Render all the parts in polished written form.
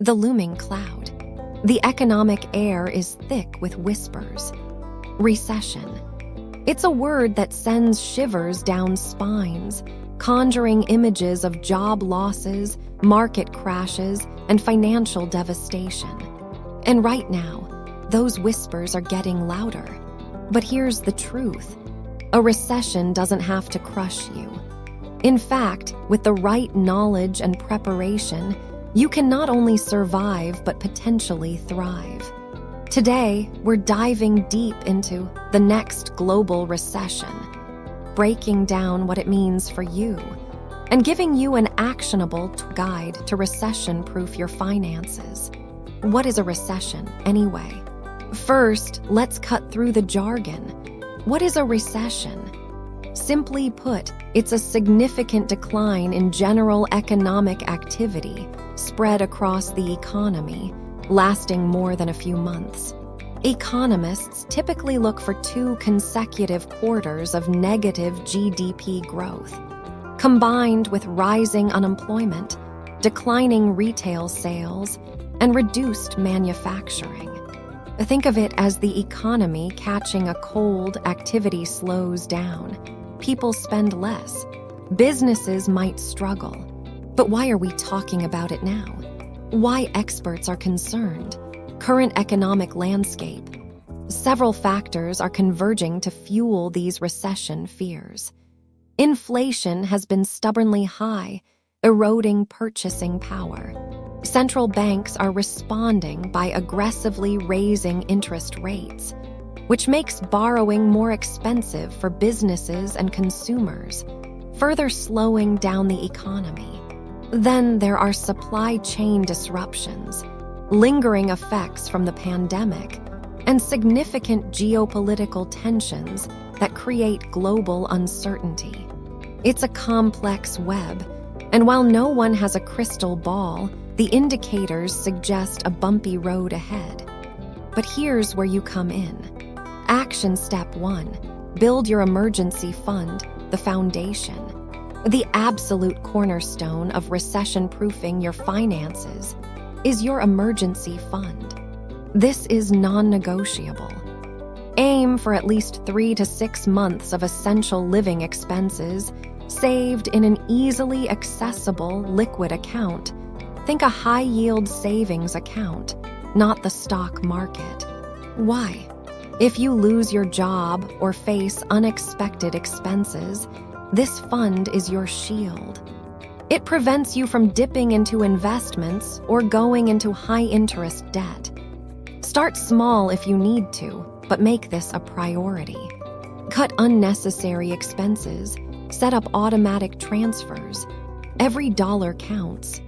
The looming cloud. The economic air is thick with whispers. Recession. It's a word that sends shivers down spines, conjuring images of job losses, market crashes, and financial devastation. And right now, those whispers are getting louder. But here's the truth. A recession doesn't have to crush you. In fact, with the right knowledge and preparation, you can not only survive but potentially thrive. Today, we're diving deep into the next global recession, breaking down what it means for you, and giving you an actionable guide to recession-proof your finances. What is a recession, anyway? First, let's cut through the jargon. What is a recession? Simply put, it's a significant decline in general economic activity spread across the economy, lasting more than a few months. Economists typically look for 2 consecutive quarters of negative GDP growth, combined with rising unemployment, declining retail sales, and reduced manufacturing. Think of it as the economy catching a cold. Activity slows down. People spend less. Businesses might struggle. But why are we talking about it now? Why experts are concerned? Current economic landscape. Several factors are converging to fuel these recession fears. Inflation has been stubbornly high, eroding purchasing power. Central banks are responding by aggressively raising interest rates, which makes borrowing more expensive for businesses and consumers, further slowing down the economy. Then there are supply chain disruptions, lingering effects from the pandemic, and significant geopolitical tensions that create global uncertainty. It's a complex web, and while no one has a crystal ball, the indicators suggest a bumpy road ahead. But here's where you come in. Action step 1. Build your emergency fund, the foundation. The absolute cornerstone of recession-proofing your finances is your emergency fund. This is non-negotiable. Aim for at least 3 to 6 months of essential living expenses saved in an easily accessible liquid account. Think a high-yield savings account, not the stock market. Why? If you lose your job or face unexpected expenses, this fund is your shield. It prevents you from dipping into investments or going into high-interest debt. Start small if you need to, but make this a priority. Cut unnecessary expenses. Set up automatic transfers. Every dollar counts.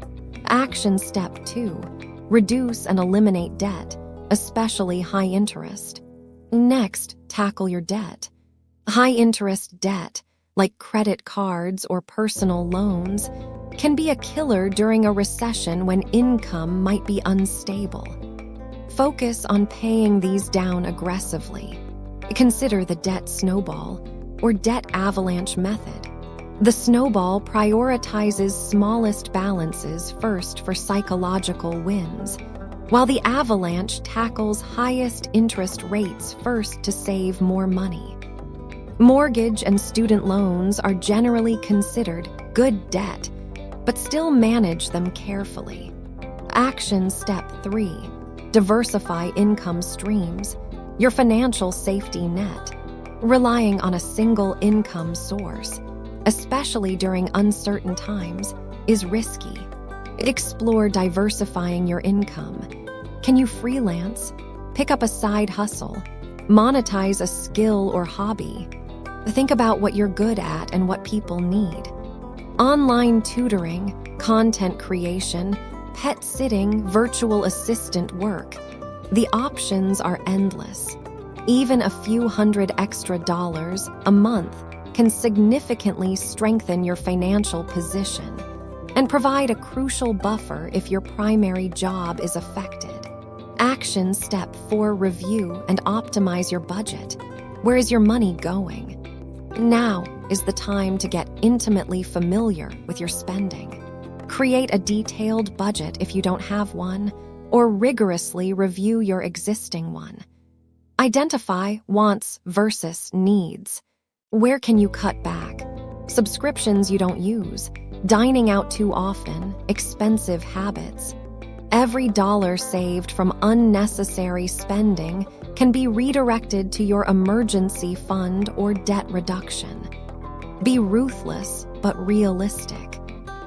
Action step 2. Reduce and eliminate debt, especially high interest. Next, tackle your debt. High interest debt, like credit cards or personal loans, can be a killer during a recession when income might be unstable. Focus on paying these down aggressively. Consider the debt snowball or debt avalanche method. The snowball prioritizes smallest balances first for psychological wins, while the avalanche tackles highest interest rates first to save more money. Mortgage and student loans are generally considered good debt, but still manage them carefully. Action step 3. Diversify income streams, your financial safety net. Relying on a single income source, especially during uncertain times, is risky. Explore diversifying your income. Can you freelance? Pick up a side hustle? Monetize a skill or hobby? Think about what you're good at and what people need. Online tutoring, content creation, pet sitting, virtual assistant work. The options are endless. Even a few hundred extra dollars a month can significantly strengthen your financial position and provide a crucial buffer if your primary job is affected. Action step 4. Review and optimize your budget. Where is your money going? Now is the time to get intimately familiar with your spending. Create a detailed budget if you don't have one, or rigorously review your existing one. Identify wants versus needs. Where can you cut back? Subscriptions you don't use, dining out too often, expensive habits. Every dollar saved from unnecessary spending can be redirected to your emergency fund or debt reduction. Be ruthless but realistic.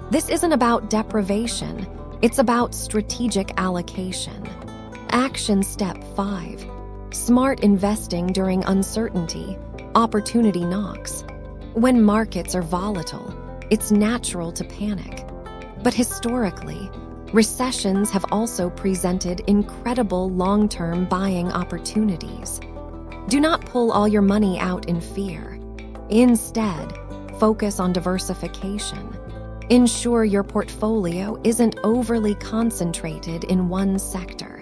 This isn't about deprivation, it's about strategic allocation. Action step 5. Smart investing during uncertainty. Opportunity knocks. When markets are volatile, it's natural to panic. But historically, recessions have also presented incredible long-term buying opportunities. Do not pull all your money out in fear. Instead, focus on diversification. Ensure your portfolio isn't overly concentrated in one sector.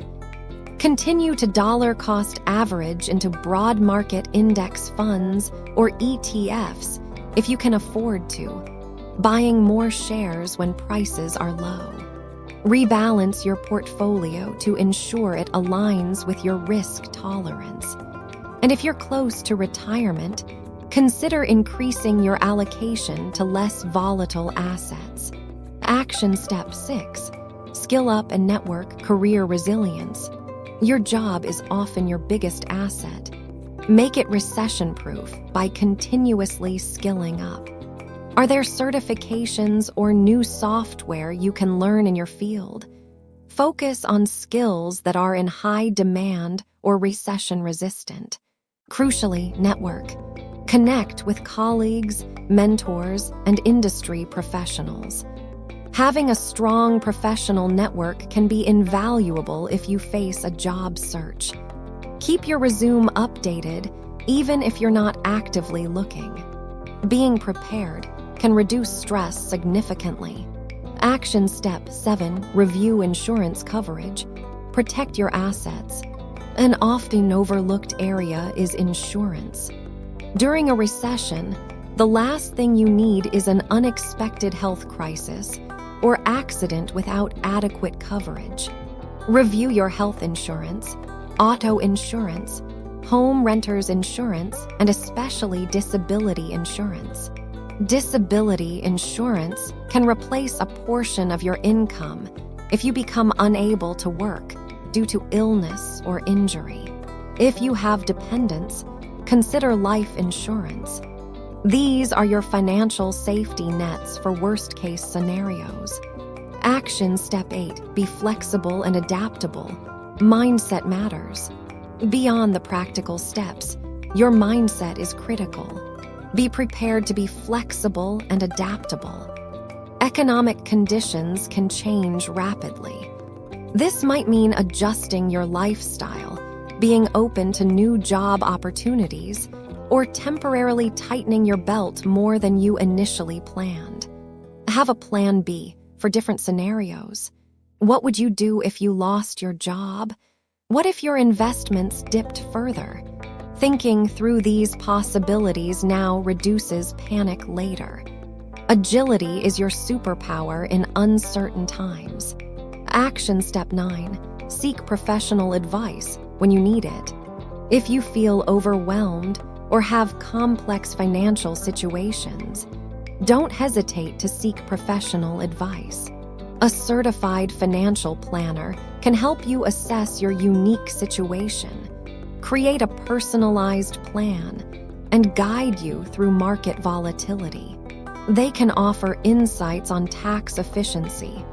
Continue to dollar-cost average into broad market index funds or ETFs if you can afford to, buying more shares when prices are low. Rebalance your portfolio to ensure it aligns with your risk tolerance. And if you're close to retirement, consider increasing your allocation to less volatile assets. Action step 6. Skill up and network career resilience. Your job is often your biggest asset. Make it recession-proof by continuously skilling up. Are there certifications or new software you can learn in your field? Focus on skills that are in high demand or recession-resistant. Crucially, network. Connect with colleagues, mentors, and industry professionals. Having a strong professional network can be invaluable if you face a job search. Keep your resume updated, even if you're not actively looking. Being prepared can reduce stress significantly. Action step 7. Review insurance coverage. Protect your assets. An often overlooked area is insurance. During a recession, the last thing you need is an unexpected health crisis or accident without adequate coverage. Review your health insurance, auto insurance, home renter's insurance, and especially disability insurance. Disability insurance can replace a portion of your income if you become unable to work due to illness or injury. If you have dependents, consider life insurance. These are your financial safety nets for worst-case scenarios. Action step 8. Be flexible and adaptable. Mindset matters. Beyond the practical steps, your mindset is critical. Be prepared to be flexible and adaptable. Economic conditions can change rapidly. This might mean adjusting your lifestyle, being open to new job opportunities, or temporarily tightening your belt more than you initially planned. Have a plan B for different scenarios. What would you do if you lost your job? What if your investments dipped further? Thinking through these possibilities now reduces panic later. Agility is your superpower in uncertain times. Action step 9. Seek professional advice when you need it. If you feel overwhelmed or have complex financial situations, don't hesitate to seek professional advice. A certified financial planner can help you assess your unique situation, create a personalized plan, and guide you through market volatility. They can offer insights on tax efficiency,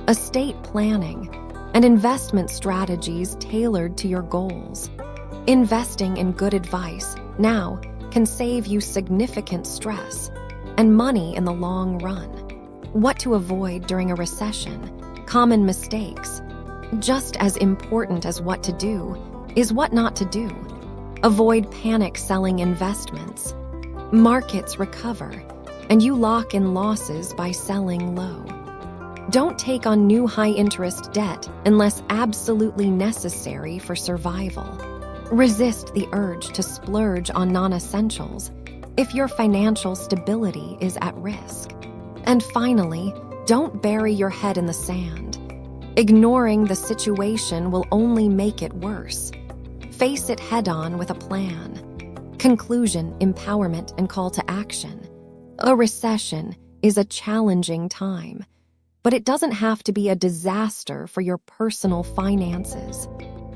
estate planning, and investment strategies tailored to your goals. Investing in good advice now can save you significant stress and money in the long run. What to avoid during a recession? Common mistakes. Just as important as what to do is what not to do. Avoid panic selling investments. Markets recover, and you lock in losses by selling low. Don't take on new high-interest debt unless absolutely necessary for survival. Resist the urge to splurge on non-essentials if your financial stability is at risk. And finally, Don't bury your head in the sand. Ignoring the situation will only make it worse. Face it head-on with a plan. Conclusion, empowerment, and call to action. A recession is a challenging time, but it doesn't have to be a disaster for your personal finances.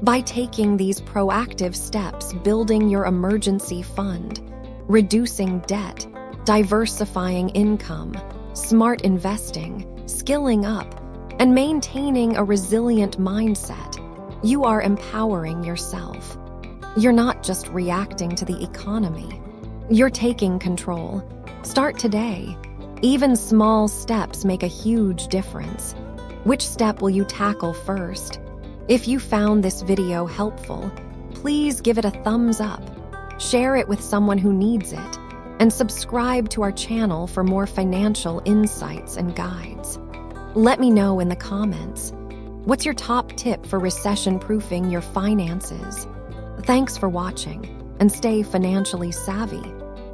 By taking these proactive steps, building your emergency fund, reducing debt, diversifying income, smart investing, skilling up, and maintaining a resilient mindset, you are empowering yourself. You're not just reacting to the economy. You're taking control. Start today. Even small steps make a huge difference. Which step will you tackle first? If you found this video helpful, please give it a thumbs up, share it with someone who needs it, and subscribe to our channel for more financial insights and guides. Let me know in the comments, what's your top tip for recession-proofing your finances? Thanks for watching, and stay financially savvy.